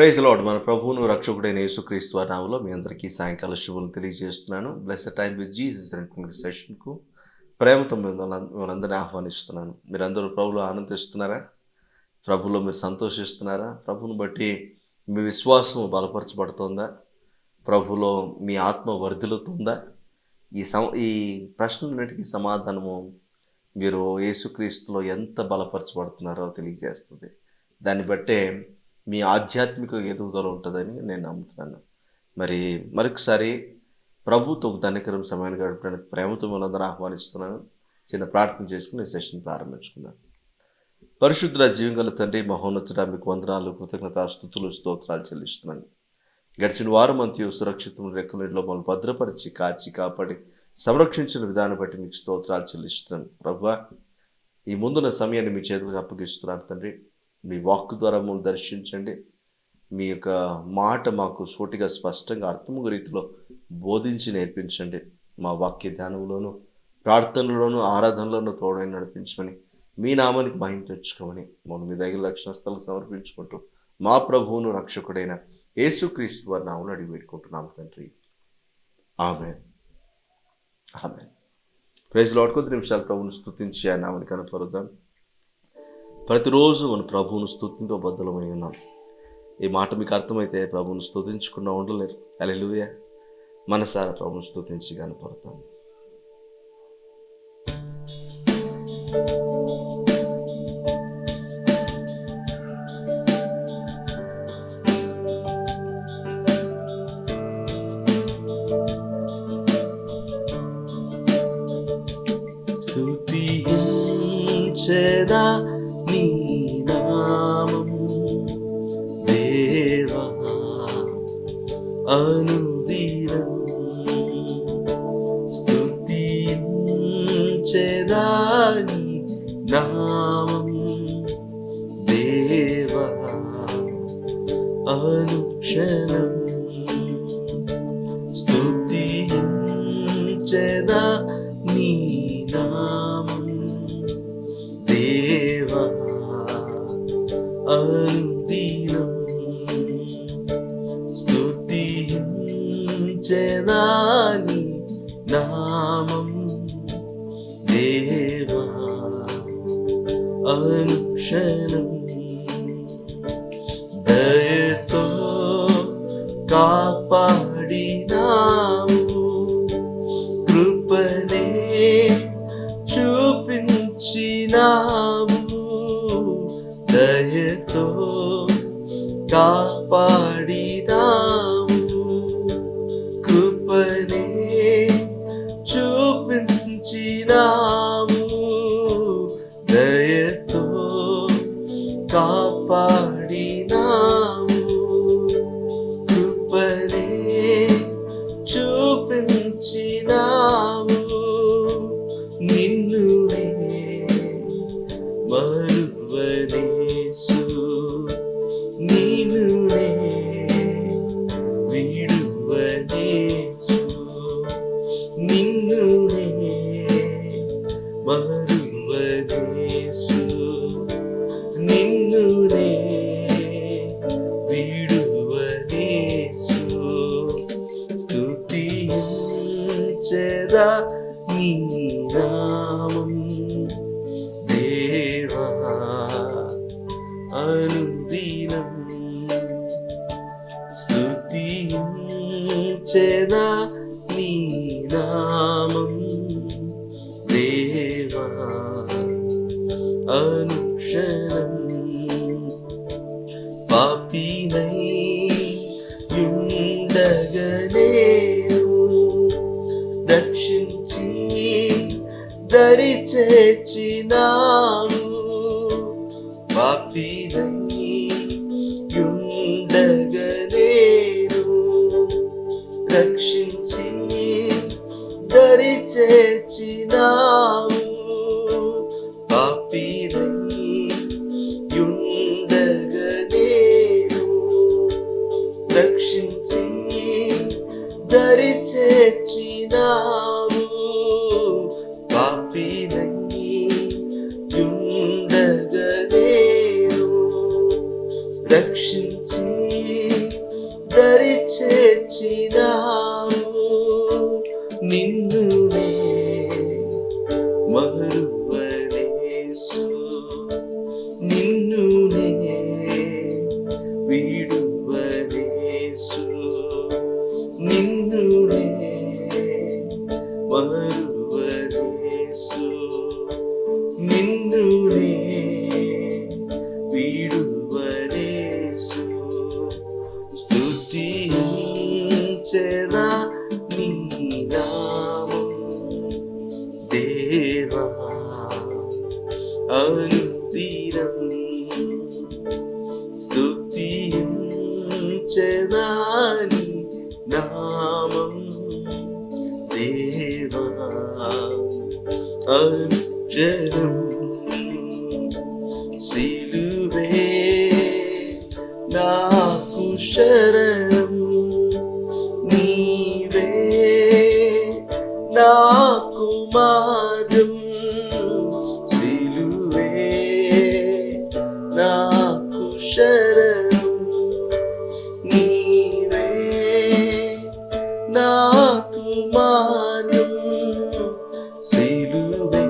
Praise lord. మన ప్రభువును రక్షకుడైన యేసుక్రీస్తు వారి నామములో మీ అందరికీ సాయంకాల శుభములు తెలియజేస్తున్నాను. బ్లెస్డ్ టైమ్ విత్ జీసస్ అనేటువంటి సెషన్కు ప్రేమతో మిమ్మల్ని ఆహ్వానిస్తున్నాను. మీరందరూ ప్రభువులో ఆనందిస్తున్నారా? ప్రభువులో మీరు సంతోషిస్తున్నారా? ప్రభువును బట్టి మీ విశ్వాసం బలపరచబడుతుందా? ప్రభువులో మీ ఆత్మ వర్ధిల్లుతుందా? ఈ ప్రశ్నలన్నిటికీ సమాధానము మీరు యేసుక్రీస్తులో ఎంత బలపరచబడుతున్నారో తెలియజేస్తుంది. దాన్ని బట్టే మీ ఆధ్యాత్మిక ఎదుగుదల ఉంటుందని నేను నమ్ముతున్నాను. మరొకసారి ప్రభుతో ధన్యకరం సమయాన్ని గడపడానికి ప్రేమతో మిమ్మల్ని ఆహ్వానిస్తున్నాను. చిన్న ప్రార్థన చేసుకుని సెషన్ ప్రారంభించుకుందాం. పరిశుద్ధ జీవంగల తండ్రి, మహోన్నతుడా, మీకు వందనాలు, కృతజ్ఞతాస్తుతులు, స్తోత్రాలు చెల్లిస్తున్నాను. గడిచిన వారం అంతా సురక్షితం రెక్కలలో మమ్మల్ని భద్రపరిచి కాపాడి సంరక్షించిన విధానం బట్టి మీకు స్తోత్రాలు చెల్లిస్తున్నాను. ప్రభువా, ఈ ముందున్న సమయాన్ని మీ చేతులకు అప్పగిస్తున్నాను తండ్రి. మీ వాక్కు ద్వారా మమ్మల్ని దర్శించండి. మీ యొక్క మాట మాకు సూటిగా స్పష్టంగా అర్థము రీతిలో బోధించి నేర్పించండి. మా వాక్య ధ్యానంలోనూ ప్రార్థనలోనూ ఆరాధనలోనూ తోడై నడిపించమని, మీ నామానికి మహిమ తెచ్చుకోమని మమ్మల్ని మీ దగ్గర రక్షణ స్థలం సమర్పించుకుంటూ మా ప్రభువును రక్షకుడైన యేసుక్రీస్తు వారి నామమున అడిగి పెట్టుకుంటున్నాం తండ్రి. ఆమేన్. ఆమేన్. Praise Lord. కొద్ది నిమిషాలు ప్రభువును స్తుతించి ఆ నామాన్ని కనపరుద్దాం. ప్రతిరోజు మన ప్రభువును స్తుతింతో బద్దలమై ఉన్నాం. ఈ మాట మీకు అర్థమైతే ప్రభువును స్తుతించకుండా ఉండలేరు. హల్లెలూయా. మనసారా ప్రభువును స్తుతించి కనపడతాం. స్తుతించెదా నీ నామం దేవా అనుదినం, స్తుతించెదా నీ నామం దేవా అనుక్షణం, స్తుతించెదా నీ నామం దేవా అనుదినం, స్తుతించెదా నీ నామం దేవా అనుక్షణం. దయతో కాపాడినావు, కృపనే చూపించినావు, దయతో కాపాడినావు, కృపనే చూపించినావు, దయతో కాపాడినావు, కృపనే చూపించినావు. నిన్నునే మరువనేసు, నిన్నునే విడువనేసు, నిన్నునే మరువనేసు, నిన్నునే విడువనేసు, స్తుతించెదా నీ నామం దేవా అనుదినం, స్తుతించెదా నీ నామం దేవా అనుక్షణం. పాపినై యుండగనేను రక్షించి దరి చేర్చినావు, పాపినై యుండగనేను రక్షించి దరి చేర్చినావు, పాపినై యుండగనేను రక్షించి దరి చేర్చినావు, పాపినై యుండగనేను దేవా అనుదినం స్తుతించెదాని నామం దేవా అనుక్షణం సిలువే నాకు శరణం నీవే నాకు మార్గం సిలువే నాకు శరణం నీవే నాకు మార్గం సిలువే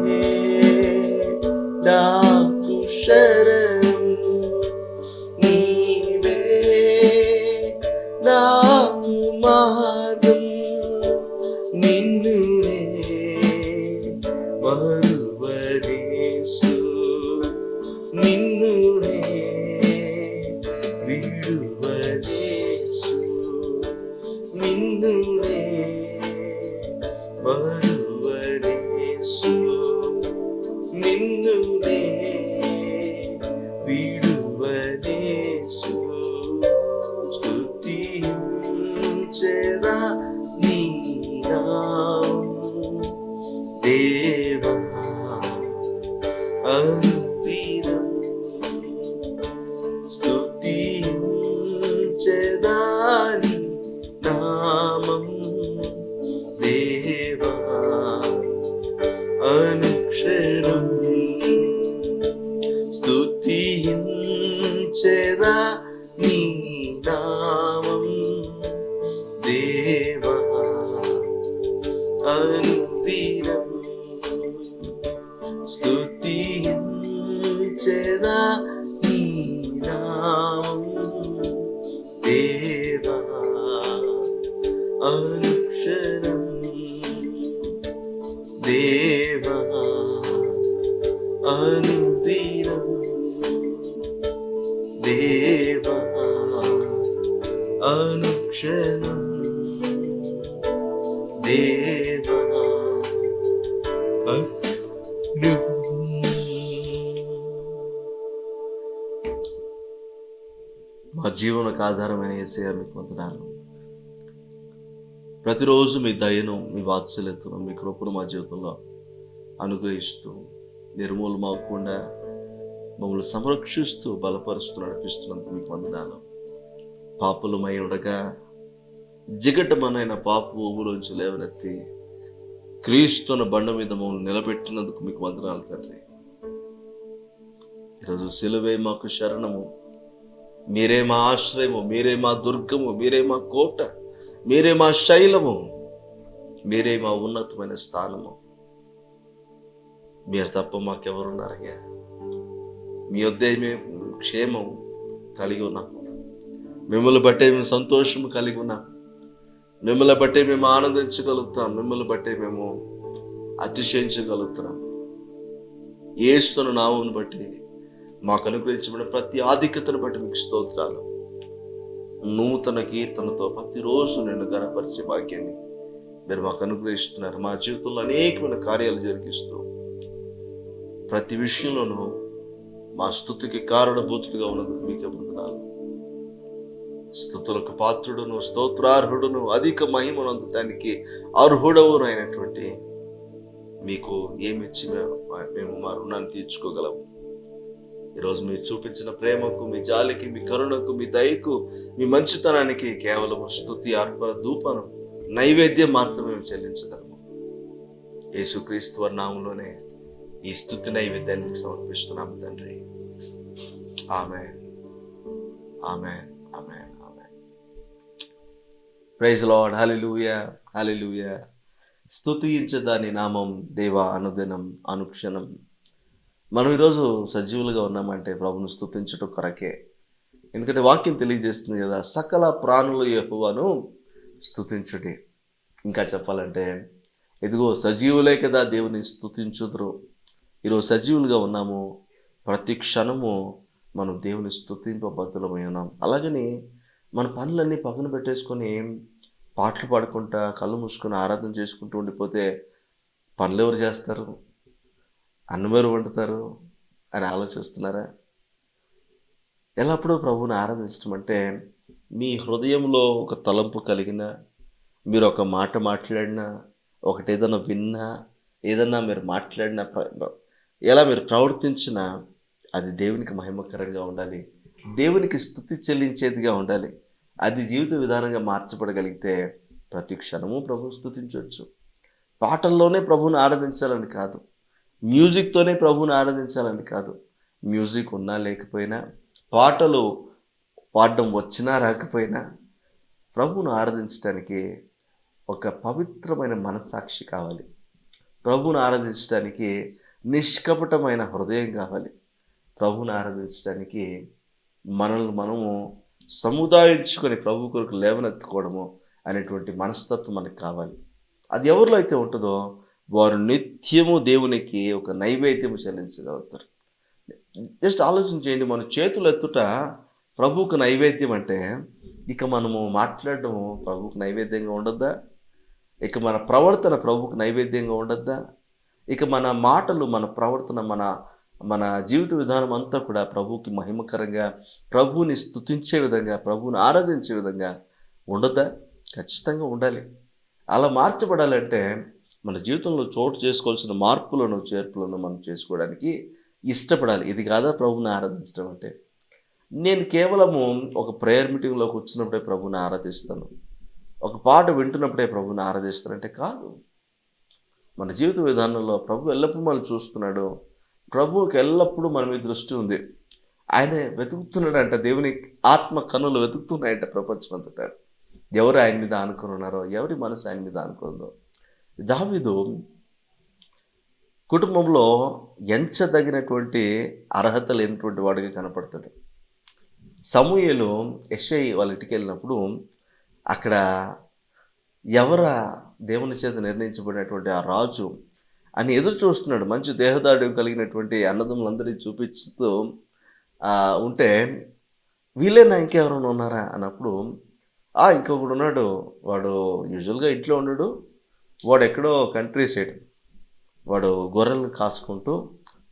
నాకు శరణం నీవే నాకు మార్గం నిన్నునే మరువనేసు నిన్నునే విడువనేసు నిన్నునే మరువనేసు నిన్నునే విడువనేసు స్తుతించెదా నీ నామం దేవా అనుదినం స్తుతించెదా నీ నామం దేవా అనుక్షణం స్తుతించెదా నీ నామం దేవా అనుదినం స్తుతించెదా నీ నామం దేవా అనుక్షణం దేవా అనుదినం దేవా అనుక్షణం దేవా మా జీవనకు ఆధారమైన యేసయ్య మీకు వందనాలు. ప్రతిరోజు మీ దయను మీ వాత్సల్యతను మీ కృపను మా జీవితంలో అనుగ్రహిస్తూ నిర్మూలమవకుండా మమ్మల్ని సంరక్షిస్తూ బలపరుస్తూ నడిపిస్తున్నందుకు మీకు వందనాలు. పాపులమై ఉండగా జిగటమనైన పాప ఊబులోంచి లేవనెత్తి క్రీస్తున్న బండ మీద మమ్మల్ని నిలబెట్టినందుకు మీకు వందనాలు తండ్రి. ఈరోజు సిలువే మాకు శరణము, మీరే మా ఆశ్రయము, మీరే మా దుర్గము, మీరే మా కోట, మీరే మా శైలము, మీరే మా ఉన్నతమైన స్థానము. మీరు తప్ప మాకెవరున్నారయ్యా? మీ వద్దే మేము క్షేమం కలిగి ఉన్నాం, మిమ్మల్ని బట్టే మేము సంతోషము కలిగి ఉన్నాం, మిమ్మల్ని బట్టే మేము ఆనందించగలుగుతాం, మిమ్మల్ని బట్టే మేము అతిశయించగలుగుతున్నాం. యేసును నామమును బట్టి మాకు అనుగ్రహించబడిన ప్రతి ఆధిక్యతను బట్టి మీకు స్తోత్రాలు. నూతన కీర్తనతో ప్రతిరోజు నేను ఘనపరిచే భాగ్యాన్ని మీరు మాకు అనుగ్రహిస్తున్నారు. మా జీవితంలో అనేకమైన కార్యాలు జరిగిస్తూ ప్రతి విషయంలోనూ మా స్తుతికి కారణభూతుడిగా ఉన్నందుకు మీకే వందనాలు. స్తుతులకు పాత్రుడును స్తోత్రార్హుడును అధిక మహిమనందుతానికి అర్హుడవు అయినటువంటి మీకు ఏమిచ్చి మేము మా రుణాన్ని తీర్చుకోగలము. ఈరోజు మీరు చూపించిన ప్రేమకు, మీ జాలికి, మీ కరుణకు, మీ దయకు, మీ మంచితనానికి కేవలం స్తుతి అర్పణ ధూపను నైవేద్యం మాత్రమే మేము చెల్లించగలము. యేసుక్రీస్తు వారి నామములోనే ఈ స్తుతి నైవేద్యాన్ని సమర్పిస్తున్నాం తండ్రి. ఆమేన్, ఆమేన్, ఆమేన్, ఆమేన్. Praise lord. హల్లెలూయా, హల్లెలూయా. స్తుతించదాని నామం దేవా అనుదినం అనుక్షణం. మనం ఈరోజు సజీవులుగా ఉన్నామంటే ప్రభును స్తుతించటం కొరకే. ఎందుకంటే వాక్యం తెలియజేస్తుంది కదా, సకల ప్రాణుల యెహోవాను స్తుతించుడి. ఇంకా చెప్పాలంటే ఇదిగో సజీవులే కదా దేవుని స్తుతించుదురు. ఈరోజు సజీవులుగా ఉన్నాము, ప్రతి క్షణము మనం దేవుని స్తుతింపబద్ధులమై ఉన్నాం. అలాగని మన పనులన్నీ పక్కన పెట్టేసుకొని పాటలు పాడుకుంటా కళ్ళు మూసుకొని ఆరాధన చేసుకుంటూ ఉండిపోతే పనులు ఎవరు చేస్తారు? అన్నమేరు వండుతారు అని ఆలోచిస్తున్నారా? ఎల్లప్పుడూ ప్రభువుని ఆరాధించడం అంటే మీ హృదయంలో ఒక తలంపు కలిగిన, మీరు ఒక మాట మాట్లాడినా, ఒకటేదన్నా విన్నా, ఏదన్నా మీరు మాట్లాడినా, ఎలా మీరు ప్రవర్తించినా అది దేవునికి మహిమకరంగా ఉండాలి. దేవునికి స్తుతి చెల్లించేదిగా ఉండాలి. అది జీవిత విధానంగా మార్చబడగలిగితే ప్రతి క్షణము ప్రభువుని స్తుతించవచ్చు. పాటల్లోనే ప్రభువుని ఆరాధించాలని కాదు. మ్యూజిక్‌తోనే ప్రభువుని ఆరాధించాలని కాదు. మ్యూజిక్ ఉన్నా లేకపోయినా, పాటలు పాడడం వచ్చినా రాకపోయినా ప్రభువును ఆరాధించటానికి ఒక పవిత్రమైన మనస్సాక్షి కావాలి. ప్రభువును ఆరాధించడానికి నిష్కపటమైన హృదయం కావాలి. ప్రభువును ఆరాధించడానికి మనల్ని మనము సముదాయించుకొని ప్రభు కొరకు లేవనెత్తుకోవడము అనేటువంటి మనస్తత్వం మనకు కావాలి. అది ఎవరిలో అయితే ఉంటుందో వారు నిత్యము దేవునికి ఒక నైవేద్యం చెల్లించగలుగుతారు. జస్ట్ ఆలోచన చేయండి, మన చేతులు ఎత్తుట ప్రభువుకు నైవేద్యం అంటే ఇక మనము మాట్లాడడం ప్రభువుకు నైవేద్యంగా ఉండొద్దా? ఇక మన ప్రవర్తన ప్రభువుకు నైవేద్యంగా ఉండొద్దా? ఇక మన మాటలు, మన ప్రవర్తన, మన మన జీవిత విధానం అంతా కూడా ప్రభువుకి మహిమకరంగా, ప్రభువుని స్తుతించే విధంగా, ప్రభువుని ఆరాధించే విధంగా ఉండొద్దా? ఖచ్చితంగా ఉండాలి. అలా మార్చబడాలంటే మన జీవితంలో చోటు చేసుకోవాల్సిన మార్పులను, చేర్పులను మనం చేసుకోవడానికి ఇష్టపడాలి. ఇది కాదా ప్రభువుని ఆరాధించడం అంటే? నేను కేవలము ఒక ప్రేయర్ మీటింగ్లోకి వచ్చినప్పుడే ప్రభువుని ఆరాధిస్తాను, ఒక పాట వింటున్నప్పుడే ప్రభువుని ఆరాధిస్తానంటే కాదు. మన జీవిత విధానంలో ప్రభు ఎల్లప్పుడూ మనం చూస్తున్నాడు. ప్రభువుకి ఎల్లప్పుడూ మన మీద దృష్టి ఉంది. ఆయన వెతుకుతున్నాడంట. దేవుని ఆత్మ కన్నులు వెతుకుతున్నాయంట ప్రపంచం అంతటా. ఎవరు ఆయన మీద ఆనుకొని ఉన్నారో, ఎవరి మనసు ఆయన మీద ఆనుకుందో. దావీదు కుటుంబంలో ఎంచదగినటువంటి అర్హత లేనటువంటి వాడిగా కనపడతాడు. సమూయేలు యెషై వాళ్ళ ఇంటికి వెళ్ళినప్పుడు అక్కడ ఎవరా దేవుని చేత నిర్ణయించబడినటువంటి ఆ రాజు అని ఎదురు చూస్తున్నాడు. మంచి దేహదాఢ్యం కలిగినటువంటి అన్నదమ్ములందరినీ చూపిస్తూ ఉంటే వీళ్ళేనా ఇంకెవరైనా ఉన్నారా అన్నప్పుడు ఇంకొకడు ఉన్నాడు, వాడు యూజువల్గా ఇంట్లో ఉండడు, వాడు ఎక్కడో కంట్రీ సైడ్, వాడు గొర్రెలను కాసుకుంటూ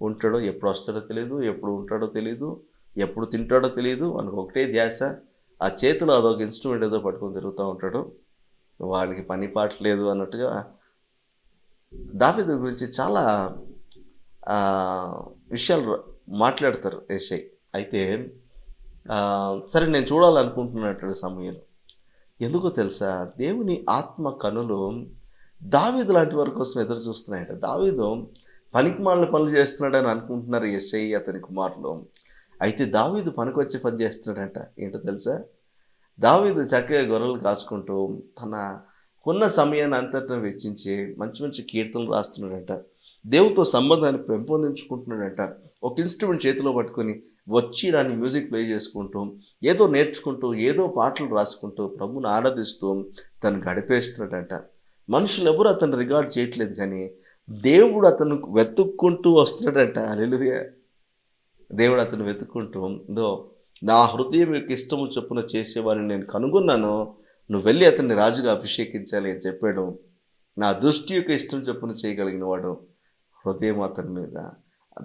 ఉంటాడు. ఎప్పుడు వస్తాడో తెలియదు, ఎప్పుడు ఉంటాడో తెలియదు, ఎప్పుడు తింటాడో తెలియదు. మనకు ఒకటే ధ్యాస, ఆ చేతిలో అదొక ఇన్స్ట్రుమెంట్ ఏదో పట్టుకొని తిరుగుతూ ఉంటాడు. వాడికి పని పాట లేదు అన్నట్టుగా దావీదు గురించి చాలా విషయాలు మాట్లాడతారు యెషై. అయితే సరే నేను చూడాలనుకుంటున్నట్టు సమూయేలు. ఎందుకో తెలుసా? దేవుని ఆత్మ కనులు దావీదు లాంటి వారి కోసం ఎదురు చూస్తున్నాయట. దావీదు పనికిమాలిన పనులు చేస్తున్నాడని అనుకుంటున్నారు యెషై అతని కుమారులు. అయితే దావీదు పనికొచ్చే పని చేస్తున్నాడంట. ఏంటో తెలుసా? దావీదు చక్కగా గొర్రెలు కాసుకుంటూ తన ఉన్న సమయాన్ని అంతటా వెచ్చించి మంచి మంచి కీర్తనలు రాస్తున్నాడంట. దేవునితో సంబంధాన్ని పెంపొందించుకుంటున్నాడంట. ఒక ఇన్స్ట్రుమెంట్ చేతిలో పట్టుకొని వచ్చి దాన్ని మ్యూజిక్ ప్లే చేసుకుంటూ, ఏదో నేర్చుకుంటూ, ఏదో పాటలు రాసుకుంటూ, ప్రభువుని ఆరాధిస్తూ తను గడిపేస్తున్నాడంట. మనుషులు ఎవరు అతను రికార్డ్ చేయట్లేదు, కానీ దేవుడు అతను వెతుక్కుంటూ వస్తున్నాడంట. హల్లెలూయా! దేవుడు అతను వెతుక్కుంటూ, నా హృదయం యొక్క ఇష్టము చొప్పున చేసేవారిని నేను కనుగొన్నాను, నువ్వు వెళ్ళి అతన్ని రాజుగా అభిషేకించాలి అని చెప్పాడు. నా దృష్టి యొక్క ఇష్టం చొప్పున చేయగలిగిన వాడు హృదయం అతని మీద.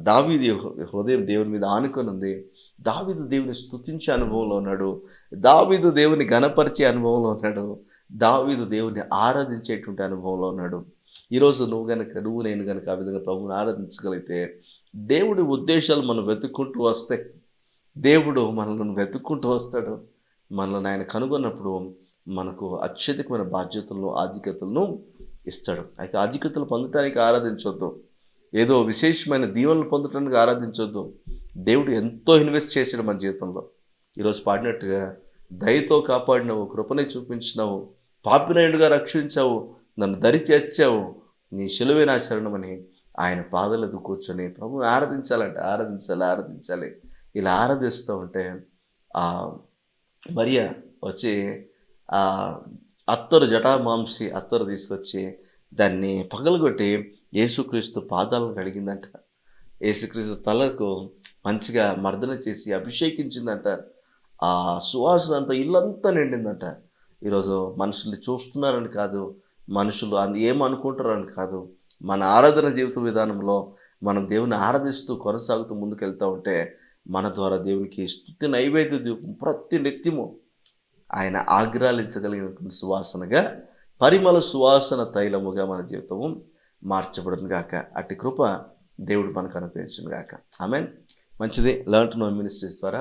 దావీదు హృదయం దేవుని మీద ఆనుకొని ఉంది. దావీదు దేవుని స్తుతించే అనుభవంలో ఉన్నాడు. దావీదు దేవుని ఘనపరిచే అనుభవంలో ఉన్నాడు. దావీదు దేవుని ఆరాధించేటువంటి అనుభవంలో ఉన్నాడు. ఈరోజు నువ్వు నేను కనుక ఆ విధంగా ప్రభువుని ఆరాధించగలిగితే దేవుడి ఉద్దేశాలు మనం వెతుక్కుంటూ వస్తాయి. దేవుడు మనల్ని వెతుక్కుంటూ వస్తాడు. మనల్ని ఆయన కనుగొన్నప్పుడు మనకు అత్యధికమైన బాధ్యతలను, ఆధిక్యతలను ఇస్తాడు. అయితే ఆధిక్యతలు పొందడానికి ఆరాధించొద్దు, ఏదో విశేషమైన దీవెనలు పొందడానికి ఆరాధించొద్దు. దేవుడు ఎంతో ఇన్వెస్ట్ చేశాడు మన జీవితంలో. ఈరోజు పాడినట్టుగా దయతో కాపాడినవు, కృపని చూపించినావు, పాపినాయుడుగా రక్షించావు, నన్ను దరి చేర్చావు, నీ శిలువే నా శరణమని ఆయన పాదాలకు కూర్చొని ప్రభువుని ఆరాధించాలి. ఇలా ఆరాధిస్తూ ఉంటే మరియా వచ్చి జటామాంసి అత్తరు తీసుకొచ్చి దాన్ని పగలగొట్టి యేసుక్రీస్తు పాదాలను కడిగిందంట. యేసుక్రీస్తు తలకు మంచిగా మర్దన చేసి అభిషేకించిందంట. ఆ సువాసన అంతా ఇల్లంతా నిండిందంట. ఈరోజు మనుషుల్ని చూస్తున్నారని కాదు, మనుషులు ఏమనుకుంటారని కాదు, మన ఆరాధన జీవిత విధానంలో మనం దేవుని ఆరాధిస్తూ కొనసాగుతూ ముందుకెళ్తూ ఉంటే మన ద్వారా దేవునికి స్తుతి నైవేద్య దీపం ప్రతి నిత్యము ఆయన ఆగ్రాలించగలిగినటువంటి సువాసనగా, పరిమళ సువాసన తైలముగా మన జీవితము మార్చబడును గాక. అట్టి కృప దేవుడు మనకు అనుగ్రహించును గాక. ఆమేన్. మంచిది. లెర్న్ టు నో మినిస్ట్రీస్ ద్వారా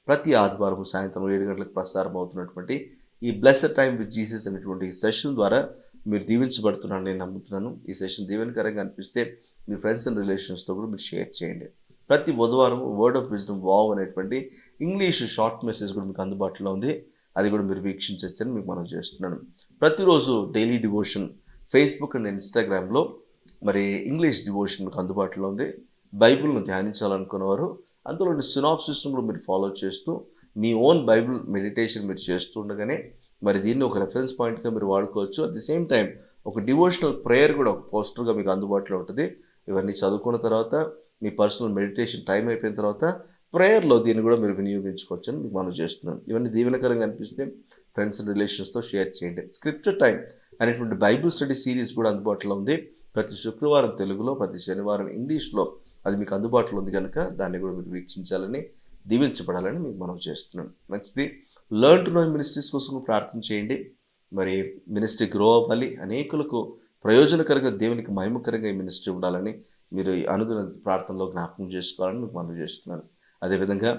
ప్రతి ఆదివారం సాయంత్రం 7 గంటలకు ప్రసారం అవుతున్నటువంటి ఈ బ్లెస్డ్ టైం విత్ జీసస్ అనేటువంటి ఈ సెషన్ ద్వారా మీరు దీవించబడుతున్నారని నేను నమ్ముతున్నాను. ఈ సెషన్ దీవెనకరంగా అనిపిస్తే మీ ఫ్రెండ్స్ అండ్ రిలేషన్స్తో కూడా మీరు షేర్ చేయండి. ప్రతి బుధవారం వర్డ్ ఆఫ్ విజ్డమ్ వావ్ అనేటువంటి ఇంగ్లీష్ షార్ట్ మెసేజ్ కూడా మీకు అందుబాటులో ఉంది. అది కూడా మీరు వీక్షించవచ్చని మీకు మనం చేస్తున్నాను. ప్రతిరోజు డైలీ డివోషన్ ఫేస్బుక్ అండ్ ఇన్స్టాగ్రామ్లో మరి ఇంగ్లీష్ డివోషన్ మీకు అందుబాటులో ఉంది. బైబిల్ను ధ్యానించాలనుకున్నవారు అందులోని సినాప్సిస్ను కూడా మీరు ఫాలో చేస్తూ మీ ఓన్ బైబిల్ మెడిటేషన్ మీరు చేస్తూ ఉండగానే మరి దీన్ని ఒక రెఫరెన్స్ పాయింట్గా మీరు వాడుకోవచ్చు. అట్ ది సేమ్ టైం ఒక డివోషనల్ ప్రేయర్ కూడా ఒక పోస్టర్గా మీకు అందుబాటులో ఉంటుంది. ఇవన్నీ చదువుకున్న తర్వాత మీ పర్సనల్ మెడిటేషన్ టైం అయిపోయిన తర్వాత ప్రేయర్లో దీన్ని కూడా మీరు వినియోగించుకోవచ్చు అని మీకు మనం చేస్తున్నాను. ఇవన్నీ దీవెనకరంగా అనిపిస్తే ఫ్రెండ్స్ అండ్ రిలేషన్స్తో షేర్ చేయండి. స్క్రిప్చర్ టైం అనేటువంటి బైబిల్ స్టడీ సిరీస్ కూడా అందుబాటులో ఉంది. ప్రతి శుక్రవారం తెలుగులో, ప్రతి శనివారం ఇంగ్లీష్లో అది మీకు అందుబాటులో ఉంది కనుక దాన్ని కూడా మీరు వీక్షించాలని, దీవించబడాలని మీకు మనం చేస్తున్నాం. మంచిది. లెర్న్ టు నో మినిస్ట్రీస్ కోసం ప్రార్థన చేయండి. మరి మినిస్ట్రీ గ్రో అవ్వాలి, అనేకులకు ప్రయోజనకరంగా దేవునికి మహిమకరంగా ఈ మినిస్ట్రీ ఉండాలని మీరు అనుదిన ప్రార్థనలో జ్ఞాపకం చేసుకోవాలని మీకు మనం చేస్తున్నాను. అదేవిధంగా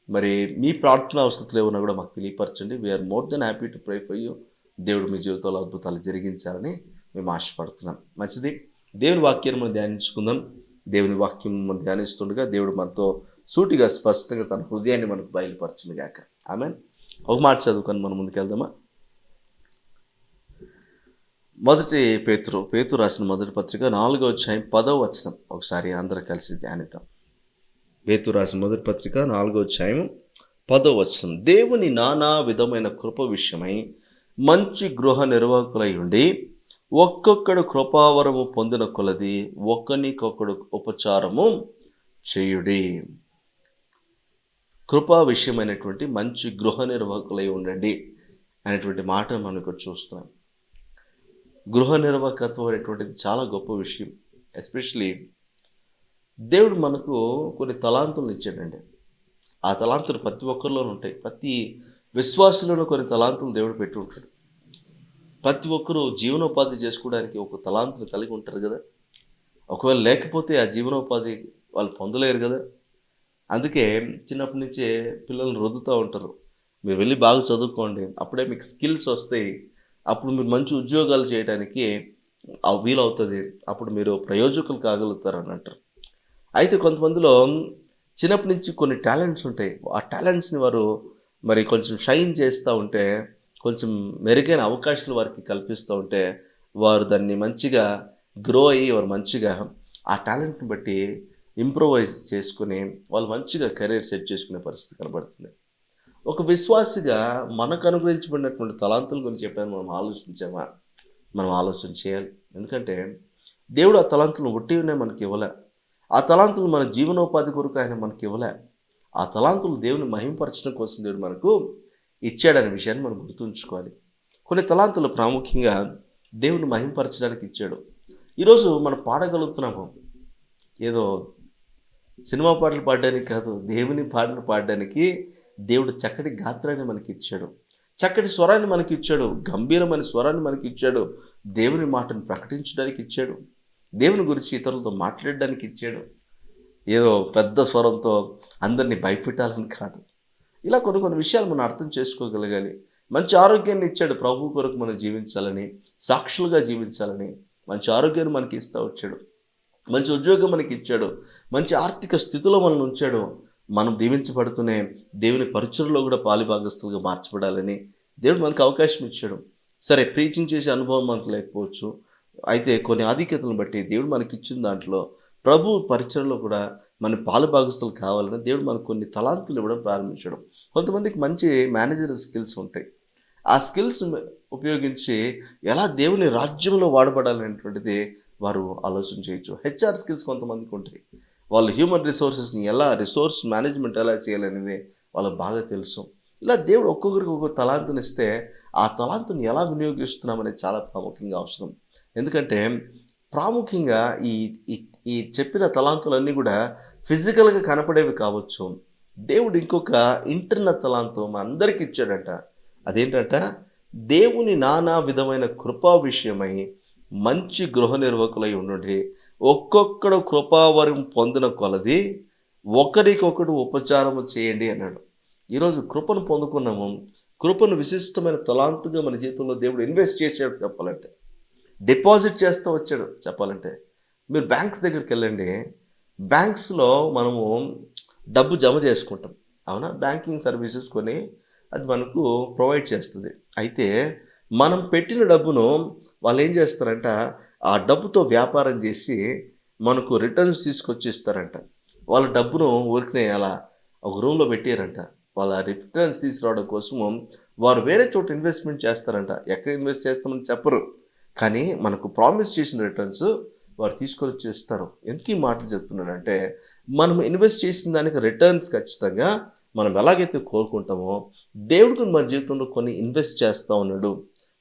మరి మీ ప్రార్థన అవసరాలు ఏమన్నా కూడా మాకు తెలియపరచండి. We're more than happy to pray for you. దేవుడు మీ జీవితంలో అద్భుతాలు జరిగించాలని మేము ఆశపడుతున్నాం. మంచిది. దేవుని వాక్యాన్ని మనం ధ్యానించుకుందాం. దేవుని వాక్యం మనం ధ్యానిస్తుండగా దేవుడు మనతో సూటిగా స్పష్టంగా తన హృదయాన్ని మనకు బయలుపరచును గాక. ఆమేన్. ఒక మాట చదువుకొని మనం ముందుకెళ్దామా? మొదటి పేతురు రాసిన మొదటి పత్రిక 4వ అధ్యాయం 10వ వచనం ఒకసారి అందరం కలిసి ధ్యానిద్దాం. పేతురు రాసిన మొదటి పత్రిక 4వ అధ్యాయం 10వ వచనం. దేవుని నానా విధమైన కృప విషయమై మంచి గృహ నిర్వాహకులై ఉండి ఒక్కొక్కడు కృపావరము పొందిన కొలది ఒకనికొకడు ఉపచారము చేయుడి. కృపా విషయమైనటువంటి మంచి గృహ నిర్వాహకులై ఉండండి అనేటువంటి మాట మనం ఇక్కడ చూస్తున్నాం. గృహ నిర్వాహకత్వం అనేటువంటిది చాలా గొప్ప విషయం. ఎస్పెషలీ దేవుడు మనకు కొన్ని తలాంతులను ఇచ్చాడండి. ఆ తలాంతులు ప్రతి ఒక్కరిలోనూ ఉంటాయి. ప్రతి విశ్వాసంలోనూ కొన్ని తలాంతులు దేవుడు పెట్టి ఉంటాడు. ప్రతి ఒక్కరూ జీవనోపాధి చేసుకోవడానికి ఒక తలాంతుని కలిగి ఉంటారు కదా. ఒకవేళ లేకపోతే ఆ జీవనోపాధి వాళ్ళు పొందలేరు కదా. అందుకే చిన్నప్పటి నుంచే పిల్లల్ని రుద్దుతూ ఉంటారు. మీరు వెళ్ళి బాగా చదువుకోండి, అప్పుడే మీకు స్కిల్స్ వస్తాయి, అప్పుడు మీరు మంచి ఉద్యోగాలు చేయడానికి వీలవుతుంది, అప్పుడు మీరు ప్రయోజకులు కాగలుగుతారు అని అంటారు. అయితే కొంతమందిలో చిన్నప్పటి నుంచి కొన్ని టాలెంట్స్ ఉంటాయి. ఆ టాలెంట్స్ని వారు మరి కొంచెం షైన్ చేస్తూ ఉంటే, కొంచెం మెరుగైన అవకాశాలు వారికి కల్పిస్తూ ఉంటే వారు దాన్ని మంచిగా గ్రో అయ్యి వారు మంచిగా ఆ టాలెంట్ని బట్టి ఇంప్రూవైజ్ చేసుకుని వాళ్ళు మంచిగా కెరీర్ సెట్ చేసుకునే పరిస్థితి కనబడుతుంది. ఒక విశ్వాసిగా మనకు అనుగ్రహించబడినటువంటి తలాంతుల గురించి ఎప్పుడైనా మనం ఆలోచించామా? మనం ఆలోచన చేయాలి. ఎందుకంటే దేవుడు ఆ తలాంతులను ఒట్టినే మనకి ఇవ్వలే. ఆ తలాంతులు మన జీవనోపాధి కొరకు ఆయన మనకి ఇవ్వలే. ఆ తలాంతులు దేవుని మహిమపరచడం కోసం దేవుడు మనకు ఇచ్చాడనే విషయాన్ని మనం గుర్తుంచుకోవాలి. కొన్ని తలాంతులు ప్రాముఖ్యంగా దేవుని మహిమపరచడానికి ఇచ్చాడు. ఈరోజు మనం పాడగలుగుతున్నాము. ఏదో సినిమా పాటలు పాడడానికి కాదు, దేవుని పాటలు పాడడానికి దేవుడు చక్కటి గాత్రాన్ని మనకి ఇచ్చాడు, చక్కటి స్వరాన్ని మనకి ఇచ్చాడు, గంభీరమైన స్వరాన్ని మనకి ఇచ్చాడు, దేవుని మాటను ప్రకటించడానికి ఇచ్చాడు, దేవుని గురించి ఇతరులతో మాట్లాడడానికి ఇచ్చాడు. ఏదో పెద్ద స్వరంతో అందరినీ భయపెట్టాలని కాదు. ఇలా కొన్ని విషయాలు మనం అర్థం చేసుకోగలగాలి. మంచి ఆరోగ్యాన్ని ఇచ్చాడు, ప్రభు కొరకు మనం జీవించాలని, సాక్షులుగా జీవించాలని మంచి ఆరోగ్యాన్ని మనకి ఇస్తూ వచ్చాడు. మంచి ఉద్యోగం మనకి ఇచ్చాడు, మంచి ఆర్థిక స్థితిలో మనల్ని ఉంచాడు. మనం దీవించబడుతూనే దేవుని పరిచర్లో కూడా పాలిభాగస్తులుగా మార్చబడాలని దేవుడు మనకు అవకాశం ఇచ్చాడు. సరే, ప్రీచింగ్ చేసే అనుభవం మనకు లేకపోవచ్చు, అయితే కొన్ని ఆధిక్యతలను బట్టి దేవుడు మనకి ఇచ్చిన దాంట్లో ప్రభు పరిచర్లో కూడా మన పాలుభాగస్తులు కావాలని దేవుడు మనకు కొన్ని తలాంతులు ఇవ్వడం ప్రారంభించాడు. కొంతమందికి మంచి మేనేజర్ స్కిల్స్ ఉంటాయి. ఆ స్కిల్స్ ఉపయోగించి ఎలా దేవుని రాజ్యంలో వాడబడాలనేటువంటిది వారు ఆలోచన చేయొచ్చు. హెచ్ఆర్ స్కిల్స్ కొంతమందికి ఉంటాయి. వాళ్ళు హ్యూమన్ రిసోర్సెస్ని రిసోర్స్ మేనేజ్మెంట్ ఎలా చేయాలనేది వాళ్ళకి బాగా తెలుసు. ఇలా దేవుడు ఒక్కొక్కరికి ఒక్కొక్క తలాంతుని ఇస్తే ఆ తలాంతుని ఎలా వినియోగిస్తున్నామనేది చాలా ప్రాముఖ్యంగా అవసరం. ఎందుకంటే ప్రాముఖ్యంగా ఈ చెప్పిన తలాంతులన్నీ కూడా ఫిజికల్గా కనపడేవి కావచ్చు. దేవుడు ఇంకొక ఇంటర్నల్ తలాంతు మా అందరికి ఇచ్చాడట. అదేంటంట, దేవుని నానా విధమైన కృపా విషయమై మంచి గృహ నిర్వాహకులై ఉండుడి, ఒక్కొక్కడు కృపావరం పొందిన కొలది ఒకరికొకడు ఉపచారము చేయండి అన్నాడు. ఈరోజు కృపను పొందుకున్నాము. కృపను విశిష్టమైన తలాంతుగా మన జీవితంలో దేవుడు ఇన్వెస్ట్ చేసాడు చెప్పాలంటే, డిపాజిట్ చేస్తూ వచ్చాడు చెప్పాలంటే. మీరు బ్యాంక్స్ దగ్గరికి వెళ్ళండి, బ్యాంక్స్లో మనము డబ్బు జమ చేసుకుంటాం, అవునా? బ్యాంకింగ్ సర్వీసెస్ కొని అది మనకు ప్రొవైడ్ చేస్తుంది. అయితే మనం పెట్టిన డబ్బును వాళ్ళు ఏం చేస్తారంట, ఆ డబ్బుతో వ్యాపారం చేసి మనకు రిటర్న్స్ తీసుకొచ్చి ఇస్తారంట. వాళ్ళ డబ్బును ఊరికనే అలా ఒక రూమ్లో పెట్టారంట. వాళ్ళ రిటర్న్స్ తీసుకురావడం కోసము వారు వేరే చోట ఇన్వెస్ట్మెంట్ చేస్తారంట. ఎక్కడ ఇన్వెస్ట్ చేస్తామని చెప్పరు, కానీ మనకు ప్రామిస్ చేసిన రిటర్న్స్ వారు తీసుకొని వచ్చి ఇస్తారు. ఎందుకు ఈ మాటలు చెప్తున్నాడంటే, మనం ఇన్వెస్ట్ చేసిన దానికి రిటర్న్స్ ఖచ్చితంగా మనం ఎలాగైతే కోరుకుంటామో దేవుడికి మన జీవితంలో కొన్ని ఇన్వెస్ట్ చేస్తూ ఉన్నాడు.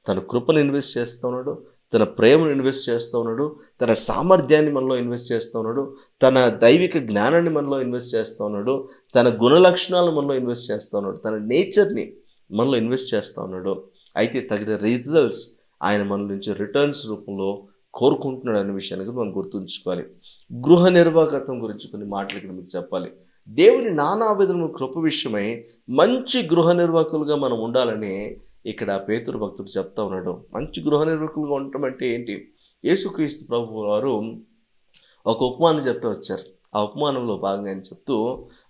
తన కృపను ఇన్వెస్ట్ చేస్తూ ఉన్నాడు, తన ప్రేమను ఇన్వెస్ట్ చేస్తూ ఉన్నాడు, తన సామర్థ్యాన్ని మనలో ఇన్వెస్ట్ చేస్తూ ఉన్నాడు, తన దైవిక జ్ఞానాన్ని మనలో ఇన్వెస్ట్ చేస్తూ ఉన్నాడు, తన గుణలక్షణాలను మనలో ఇన్వెస్ట్ చేస్తూ ఉన్నాడు, తన నేచర్ని మనలో ఇన్వెస్ట్ చేస్తూ ఉన్నాడు. అయితే తగిన రిజల్ట్స్ ఆయన మన నుంచి రిటర్న్స్ రూపంలో కోరుకుంటున్నాడు అనే విషయానికి మనం గుర్తుంచుకోవాలి. గృహ నిర్వాహకత్వం గురించి కొన్ని మాటలు ఇక్కడ మీకు చెప్పాలి. దేవుని నానా విధముల కృప విషయమై మంచి గృహ నిర్వాహకులుగా మనం ఉండాలని ఇక్కడ పేతురు భక్తుడు చెప్తా ఉన్నాడు. మంచి గృహ నిర్వాహకులుగా ఉండటం అంటే ఏంటి? యేసుక్రీస్తు ప్రభు వారు ఒక ఉపమానం చెప్తూ వచ్చారు. ఆ ఉపమానంలో భాగంగా ఆయన చెప్తూ,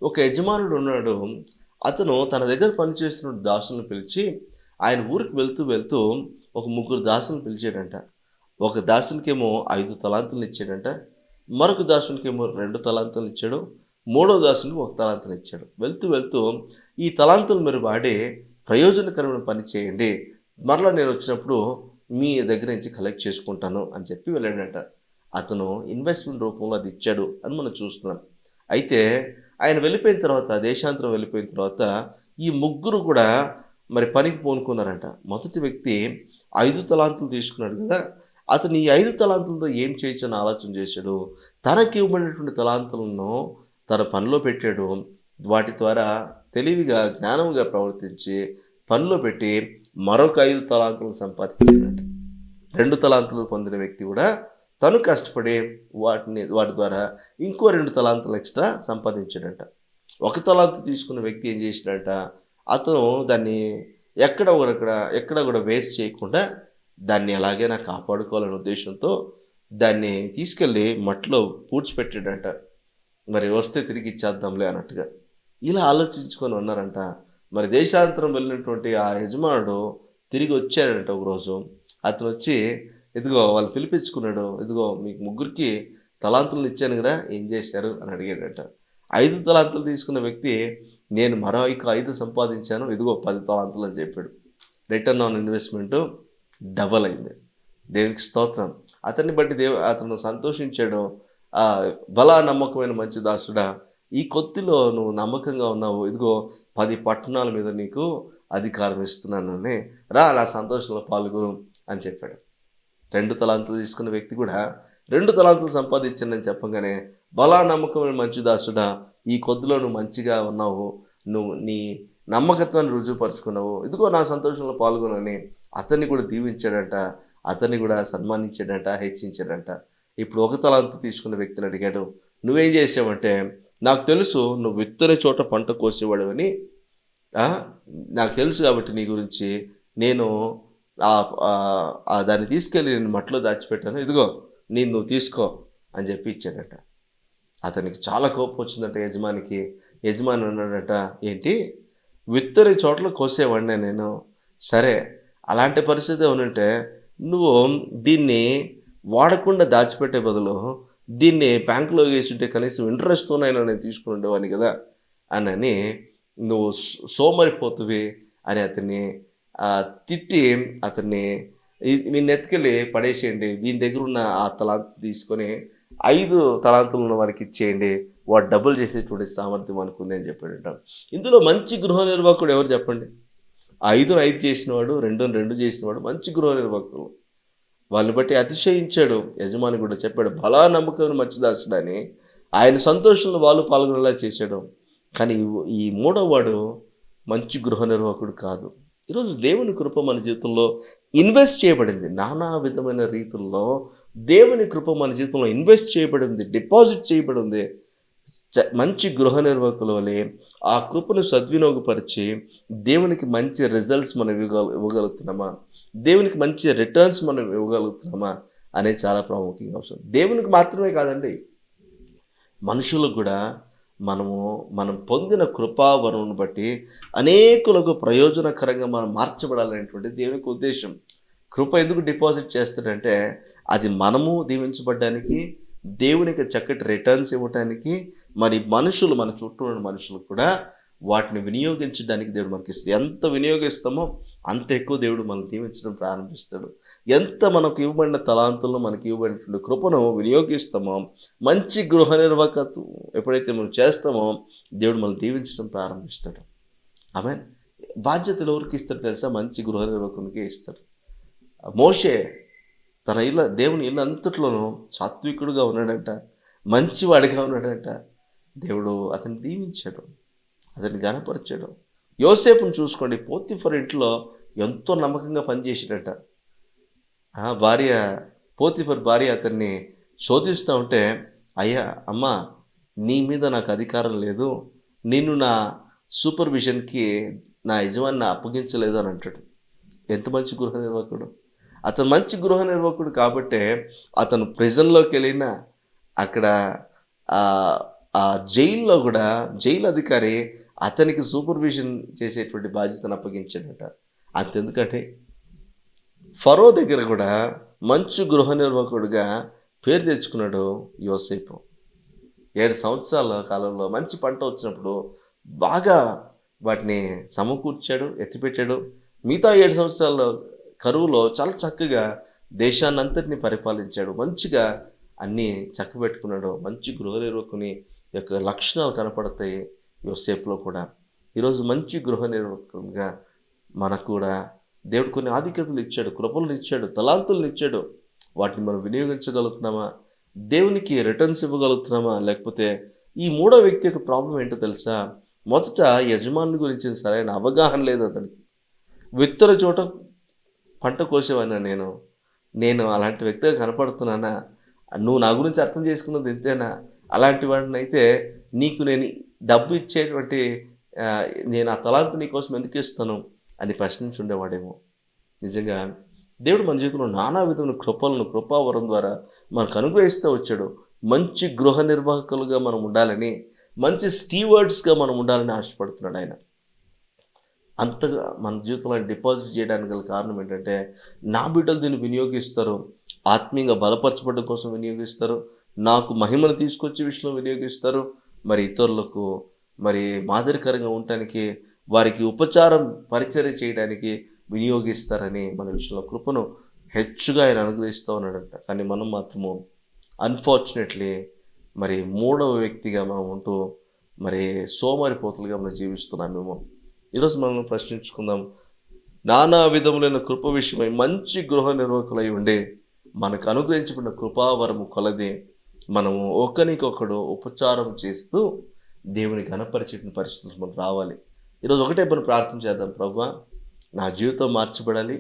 ఒక యజమానుడు ఉన్నాడు. అతను తన దగ్గర పనిచేస్తున్న దాసులను పిలిచి ఆయన ఊరికి వెళ్తూ వెళ్తూ ఒక 3 దాసులను పిలిచాడంట. ఒక దాసునికేమో 5 తలాంతులను ఇచ్చాడంట, మరొక దాసునికేమో 2 తలాంతులను ఇచ్చాడు, మూడో దాసునికి 1 తలాంతులు ఇచ్చాడు. వెళ్తూ వెళ్తూ ఈ తలాంతులు మీరు వాడి ప్రయోజనకరమైన పని చేయండి, మరలా నేను వచ్చినప్పుడు మీ దగ్గర నుంచి కలెక్ట్ చేసుకుంటాను అని చెప్పి వెళ్ళాడంట. అతను ఇన్వెస్ట్మెంట్ రూపంలో అది ఇచ్చాడు అని మనం చూస్తున్నాం. అయితే ఆయన వెళ్ళిపోయిన తర్వాత, దేశాంతరం వెళ్ళిపోయిన తర్వాత ఈ 3 కూడా మరి పనికి పూనుకున్నారంట. మొదటి వ్యక్తి 5 తలాంతులు తీసుకున్నాడు కదా, అతను ఈ 5 తలాంతులతో ఏం చేయొచ్చని ఆలోచన చేశాడు. తనకి ఇవ్వబడినటువంటి తలాంతులను తన పనిలో పెట్టాడు. వాటి ద్వారా తెలివిగా జ్ఞానంగా ప్రవర్తించి పనిలో పెట్టి మరొక 5 తలాంతులను సంపాదించాడంట. 2 తలాంతులు పొందిన వ్యక్తి కూడా తను కష్టపడి వాటి ద్వారా ఇంకో 2 తలాంతులు ఎక్స్ట్రా సంపాదించాడంట. 1 తలాంతు తీసుకున్న వ్యక్తి ఏం చేసినట్ట, అతను దాన్ని ఎక్కడ కూడా వేస్ట్ చేయకుండా దాన్ని ఎలాగైనా కాపాడుకోవాలనే ఉద్దేశంతో దాన్ని తీసుకెళ్ళి మట్టిలో పూడ్చిపెట్టాడంట. మరి వస్తే తిరిగి ఇచ్చేద్దాంలే అన్నట్టుగా ఇలా ఆలోచించుకొని ఉన్నారంట. మరి దేశాంతరం వెళ్ళినటువంటి ఆ యజమానుడు తిరిగి వచ్చాడంట ఒకరోజు. అతను వచ్చి, ఇదిగో వాళ్ళు పిలిపించుకున్నాడు, ఇదిగో మీకు 3కి తలాంతులు ఇచ్చాను కదా, ఏం చేశారు అని అడిగాడంట. 5 తలాంతులు తీసుకున్న వ్యక్తి, నేను మరో 5 సంపాదించాను, ఇదిగో 10 తలాంతులు అని చెప్పాడు. రిటర్న్ ఆన్ ఇన్వెస్ట్మెంట్ డబల్ అయింది. దేవునికి స్తోత్రం. అతన్ని బట్టి అతను సంతోషించాడు. బలా నమ్మకమైన మంచి దాసుడా, ఈ కొద్దిలో నువ్వు నమ్మకంగా ఉన్నావు, ఇదిగో 10 పట్టణాల మీద నీకు అధికారం ఇస్తున్నానని రా, నా సంతోషంలో పాల్గొను అని చెప్పాడు. 2 తలాంతులు తీసుకున్న వ్యక్తి కూడా 2 తలాంతులు సంపాదించానని చెప్పగానే, బలా నమ్మకమైన మంచి దాసుడా, ఈ కొద్దిలో నువ్వు మంచిగా ఉన్నావు, నువ్వు నీ నమ్మకత్వాన్ని రుజువుపరుచుకున్నావు, ఇదిగో నా సంతోషంలో పాల్గొనని అతన్ని కూడా దీవించాడంట, అతన్ని కూడా సన్మానించాడంట, హెచ్చించాడంట. ఇప్పుడు 1 తలాంతు తీసుకున్న వ్యక్తిని అడిగాడు, నువ్వేం చేసావంటే, నాకు తెలుసు నువ్వు విత్తని చోట పంట కోసేవాడు అని, నాకు తెలుసు కాబట్టి నీ గురించి నేను దాన్ని తీసుకెళ్ళి నేను మట్టిలో దాచిపెట్టాను, ఇదిగో నువ్వు తీసుకో అని చెప్పి ఇచ్చాడట. అతనికి చాలా కోపం వచ్చిందంట యజమానికి. యజమాని అన్నాడట, ఏంటి విత్తని చోట్ల కోసేవాడినా నేను? సరే, అలాంటి పరిస్థితి ఏమనంటే నువ్వు దీన్ని వాడకుండా దాచిపెట్టే బదులు దీన్ని బ్యాంకులో వేసుంటే కనీసం ఇంట్రెస్ట్తోనైనా నేను తీసుకుని ఉండేవాడిని కదా అని నువ్వు సోమరిపోతువి అని అతన్ని తిట్టి అతన్ని వీని ఎత్తుకెళ్ళి పడేసేయండి, వీని దగ్గర ఉన్న ఆ తలాంతు తీసుకొని 5 తలాంతులు ఉన్న వారికి ఇచ్చేయండి, వాడు డబుల్ చేసేటువంటి సామర్థ్యం అనుకుంది అని చెప్పాడట. ఇందులో మంచి గృహ నిర్వాహకుడు ఎవరు చెప్పండి? 5 చేసినవాడు, 2 చేసినవాడు మంచి గృహ నిర్వాహకులు. వాళ్ళని బట్టి అతిశయించాడు. యజమాని కూడా చెప్పాడు, బలా నమ్మకమైన మంచి దాసుడని. ఆయన సంతోషంలో వాళ్ళు పాల్గొనేలా చేశాడు. కానీ ఈ మూడో వాడు మంచి గృహ నిర్వాహకుడు కాదు. ఈరోజు దేవుని కృప మన జీవితంలో ఇన్వెస్ట్ చేయబడింది. నానా విధమైన రీతుల్లో దేవుని కృప మన జీవితంలో ఇన్వెస్ట్ చేయబడింది, డిపాజిట్ చేయబడింది. మంచి గృహ నిర్వాహకుల వలె ఆ కృపను సద్వినియోగపరిచి దేవునికి మంచి రిజల్ట్స్ మనం ఇవ్వగలుగుతున్నామా, దేవునికి మంచి రిటర్న్స్ మనం ఇవ్వగలుగుతున్నామా అనేది చాలా ప్రాముఖ్యంగా అవసరం. దేవునికి మాత్రమే కాదండి, మనుషులకు కూడా మనం పొందిన కృపావరమును బట్టి అనేకులకు ప్రయోజనకరంగా మనం మార్చబడాలనేటువంటి దేవునికి ఉద్దేశం. కృప ఎందుకు డిపాజిట్ చేస్తాడంటే అది మనము దీవించబడ్డానికి, దేవునికి చక్కటి రిటర్న్స్ ఇవ్వటానికి, మరి మనుషులు మన చుట్టూ ఉన్న మనుషులు కూడా వాటిని వినియోగించడానికి దేవుడు మనకి ఇస్తాడు. ఎంత వినియోగిస్తామో అంత ఎక్కువ దేవుడు మనం దీవించడం ప్రారంభిస్తాడు. ఎంత మనకు ఇవ్వబడిన తలాంతుల్లో మనకి ఇవ్వబడినటువంటి కృపను వినియోగిస్తామో, మంచి గృహ నిర్వాహకత్వం ఎప్పుడైతే మనం చేస్తామో దేవుడు మనం దీవించడం ప్రారంభిస్తాడు. ఆమేన్. బాధ్యతలు ఎవరికి ఇస్తాడు తెలుసా? మంచి గృహ నిర్వాహకునికే ఇస్తాడు. మోషే తన దేవుని ఇల్లు అంతట్లోనూ సాత్వికుడుగా ఉన్నాడంట, మంచివాడిగా ఉన్నాడంట. దేవుడు అతన్ని దీవించాడు, అతన్ని ఘనపరిచాడు. యోసేపును చూసుకోండి, పోతిఫర్ ఇంట్లో ఎంతో నమ్మకంగా పనిచేసాడట. పోతిఫర్ భార్య అతన్ని శోధిస్తూ ఉంటే, అయ్యా అమ్మా, నీ మీద నాకు అధికారం లేదు, నిన్ను నా సూపర్విజన్కి నా యజమాని అప్పగించలేదు అని అంటాడు. ఎంత మంచి గృహ నిర్వాహకుడు! అతను మంచి గృహ నిర్వాహకుడు కాబట్టే అతను ప్రిజన్లోకి వెళ్ళినా అక్కడ ఆ జైల్లో కూడా జైలు అధికారి అతనికి సూపర్విజన్ చేసేటువంటి బాధ్యతను అప్పగించాడట. అంతెందుకంటే ఫరో దగ్గర కూడా మంచి గృహ నిర్వాహకుడిగా పేరు తెచ్చుకున్నాడు యోసేపు. 7 సంవత్సరాల కాలంలో మంచి పంట వచ్చినప్పుడు బాగా వాటిని సమకూర్చాడు, ఎత్తిపెట్టాడు. మిగతా 7 సంవత్సరాల కరువులో చాలా చక్కగా దేశాన్ని అంతటిని పరిపాలించాడు. మంచిగా అన్నీ చక్కబెట్టుకున్నాడు. మంచి గృహ నిర్వాహకుని యొక్క లక్షణాలు కనపడతాయి యోసేపులో కూడా. ఈరోజు మంచి గృహ నిర్వాహకునిగా మనకు కూడా దేవుడు కొన్ని ఆధిక్యతలు ఇచ్చాడు, కృపలను ఇచ్చాడు, తలాంతులను ఇచ్చాడు. వాటిని మనం వినియోగించగలుగుతున్నామా, దేవునికి రిటర్న్స్ ఇవ్వగలుగుతున్నామా? లేకపోతే ఈ మూడో వ్యక్తి యొక్క ప్రాబ్లం ఏంటో తెలుసా? మొదట యజమాని గురించి సరైన అవగాహన లేదు అతనికి. విత్తన చోట పంట కోసేవాడినా నేను అలాంటి వ్యక్తిగా కనపడుతున్నానా? నువ్వు నా గురించి అర్థం చేసుకున్నది ఇంతేనా? అలాంటి వాడిని అయితే నీకు నేను డబ్బు ఇచ్చేటువంటి నేను ఆ తలాంతు నీ కోసం ఎందుకు ఇస్తాను అని ప్రశ్నించి ఉండేవాడేమో. నిజంగా దేవుడు మన జీవితంలో నానా విధమైన కృపావరం ద్వారా మనకు అనుగ్రహిస్తూ వచ్చాడు. మంచి గృహ నిర్వాహకులుగా మనం ఉండాలని, మంచి స్టీవర్డ్స్గా మనం ఉండాలని ఆశపడుతున్నాడు ఆయన. అంతగా మన జీవితంలో డిపాజిట్ చేయడానికి గల కారణం ఏంటంటే, నా బిడ్డలు దీన్ని వినియోగిస్తారు, ఆత్మీయంగా బలపరచబడడం కోసం వినియోగిస్తారు, నాకు మహిమను తీసుకొచ్చే విషయంలో వినియోగిస్తారు, మరి ఇతరులకు మరి మాదిరికరంగా ఉండటానికి, వారికి ఉపచారం పరిచర్య చేయడానికి వినియోగిస్తారని మన విషయంలో కృపను హెచ్చుగా ఆయన అనుగ్రహిస్తూ ఉన్నాడంట. కానీ మనం మాత్రము అన్ఫార్చునేట్లీ మరి మూడవ వ్యక్తిగా మనం ఉంటూ మరి సోమరిపోతులుగా మనం జీవిస్తున్నామేమో. ఈరోజు మనం ప్రశ్నించుకుందాం. నానా విధములైన కృప విషయమై మంచి గృహ నిర్వాహకులై ఉండే మనకు అనుగ్రహించబడిన కృపావరము కొలది మనము ఒకరికొకడు ఉపచారం చేస్తూ దేవుని ఘనపరిచేటువంటి పరిస్థితులు మనం రావాలి. ఈరోజు ఒకటే మనం ప్రార్థన చేద్దాం. ప్రభువా, నా జీవితం మార్చబడాలి,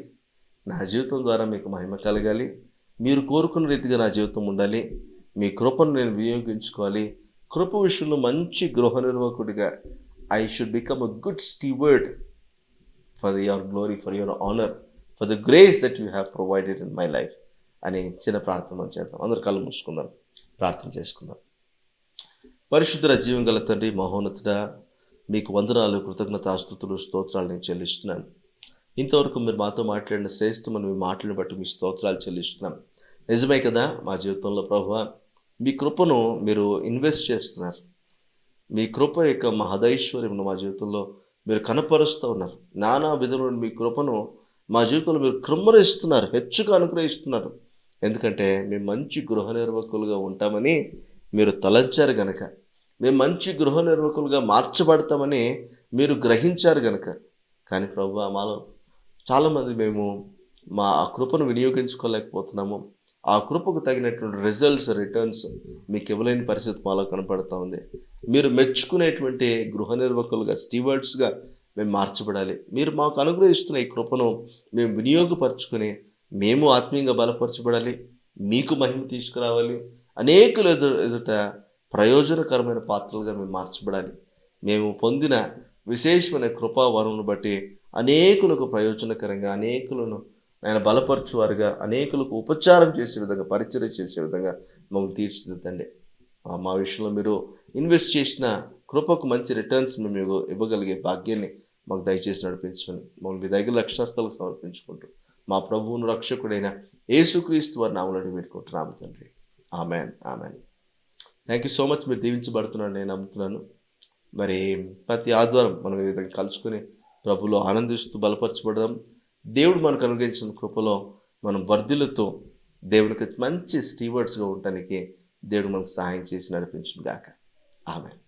నా జీవితం ద్వారా మీకు మహిమ కలగాలి, మీరు కోరుకున్న రీతిగా నా జీవితం ఉండాలి, మీ కృపను నేను వినియోగించుకోవాలి, కృప విషయంలో మంచి గృహ నిర్వాహకుడిగా I should become a good steward for your glory, for your honor, for the grace that you have provided in my life అని చిన్న ప్రార్థన చేద్దాం. అందరు కళ్ళు మూసుకుందాం, ప్రార్థన చేసుకుందాం. పరిశుద్ధ జీవం గల తండ్రి, మహోన్నతుడా, మీకు వందనాలు, కృతజ్ఞతాస్తుతులు, స్తోత్రాలు నేను చెల్లిస్తున్నాను. ఇంతవరకు మీరు మాతో మాట్లాడిన శ్రేష్టమైన మీ మాటలను బట్టి మీ స్తోత్రాలు చెల్లిస్తున్నాం. నిజమే కదా, మా జీవితంలో ప్రభువా మీ కృపను మీరు ఇన్వెస్ట్ చేస్తున్నారు. మీ కృప యొక్క మహదైశ్వర్యమును మా జీవితంలో మీరు కనపరుస్తూ ఉన్నారు. నానా విధములను మీ కృపను మా జీవితంలో మీరు కృమ్మరిస్తున్నారు, హెచ్చుగా అనుగ్రహిస్తున్నారు. ఎందుకంటే మేము మంచి గృహ నిర్వాహకులుగా ఉంటామని మీరు తలంచారు గనక, మేము మంచి గృహ నిర్వాహకులుగా మార్చబడతామని మీరు గ్రహించారు గనక. కానీ ప్రభువా, మాలో చాలామంది మేము ఆ కృపను వినియోగించుకోలేకపోతున్నాము. ఆ కృపకు తగినటువంటి రిటర్న్స్ మీకు ఇవ్వలేని పరిస్థితి మాలో కనపడతా ఉంది. మీరు మెచ్చుకునేటువంటి గృహ నిర్వాహకులుగా, స్టీవర్డ్స్‌గా మేము మార్చబడాలి. మీరు మాకు అనుగ్రహిస్తున్న ఈ కృపను మేము వినియోగపరుచుకొని, మేము ఆత్మీయంగా బలపరచబడాలి. మీకు మహిమ తీసుకురావాలి. అనేకుల ఎదుట ప్రయోజనకరమైన పాత్రలుగా మేము మార్చబడాలి. మేము పొందిన విశేషమైన కృపా వరమును బట్టి అనేకులకు ప్రయోజనకరంగా, అనేకులను ఆయన బలపరచువారుగా, అనేకులకు ఉపచారం చేసే విధంగా, పరిచర్య చేసే విధంగా మమ్మల్ని తీర్చిదిద్దండి. మా విషయంలో మీరు ఇన్వెస్ట్ చేసిన కృపకు మంచి రిటర్న్స్ మేము ఇవ్వగలిగే భాగ్యాన్ని మాకు దయచేసి నడిపించమని మమ్మల్ని మీ దగ్గర రక్షణస్థలకు సమర్పించుకుంటూ మా ప్రభువును రక్షకుడైన యేసుక్రీస్తు వారి నామములో వేడుకుంటున్నాము తండ్రి. Amen, amen. Thank you so much. మీరు దీవించబడుతున్నాను నేను నమ్ముతున్నాను. మరి ప్రతి ఆదివారం మనం ఈ విధంగా కలుసుకుని ప్రభులో ఆనందిస్తూ బలపరచబడదాం. దేవుడు మనకు అనుగ్రహించిన కృపలో మనం వర్ధిల్లుతూ దేవునికి మంచి స్టీవర్డ్స్గా ఉండటానికి దేవుడు మనకు సహాయం చేసి నడిపించును గాక. ఆమెన్.